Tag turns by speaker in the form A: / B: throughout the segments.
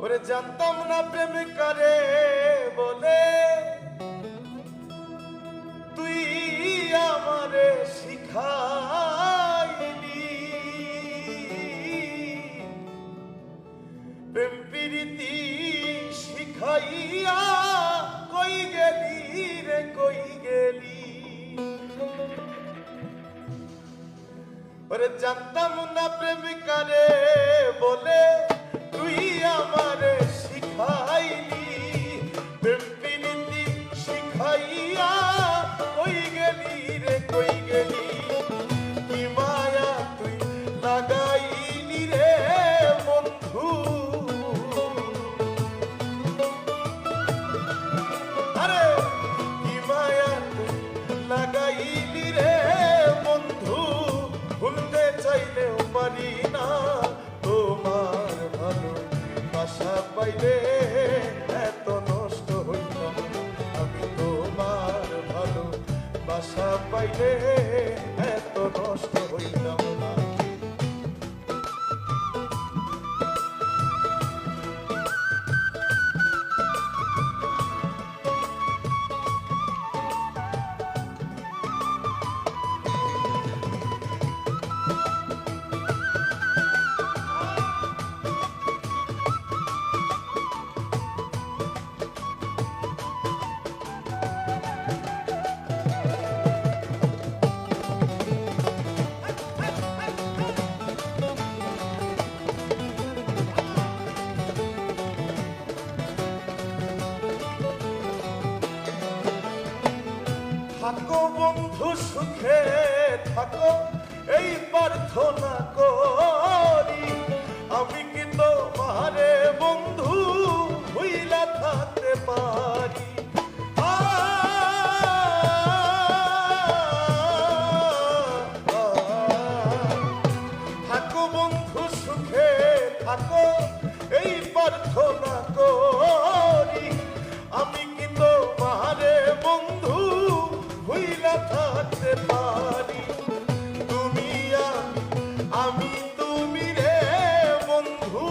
A: ওরে জানতাম না প্রেম করে বলে তুই আমারে শিখাইলি প্রেম প্রীতি শিখাইয়া কই গেলি রে কই গেলি ওরে জানতাম না প্রেম করে বলে তুই আমারে শিখাইলি প্রেম প্রীতি শিখাইয়া কই গেলি রে কই গেলি কি মায়া তুই লাগাইলি রে বন্ধু আরে কি মায়া তুই লাগাইলি রে বন্ধু ভুলতে চাইলেও পারি না তোমার ভালো বাসা পাইলে এত নষ্ট হইতাম আমি তোমার ভালো বাসা পাইলে এত নষ্ট হইতাম না থাকো বন্ধু সুখে থাকো এই প্রার্থনা করি আমি কি তোমারে বন্ধু হইলা থাকতে পারি থাকো বন্ধু সুখে থাকো এই প্রার্থনা করি আমি কি তোমারে বন্ধু ভুইলা থাকতে পারি তুমি আমি তুমি রে বন্ধু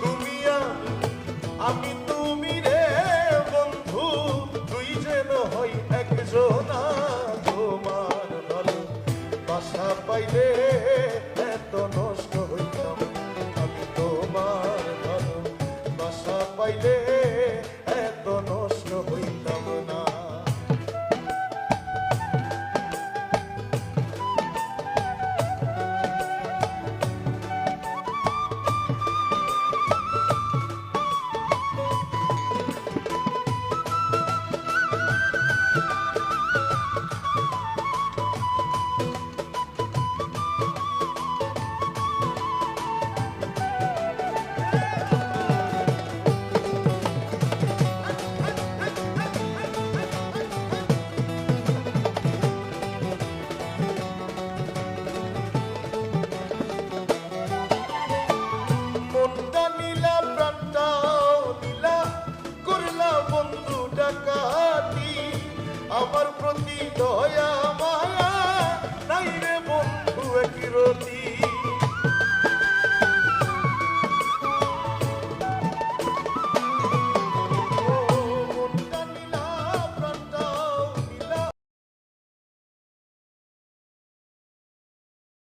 A: তুমি আমি তুমি রে বন্ধু তুই যেন হই একজনা তোমার ভালো বাসা পাইলে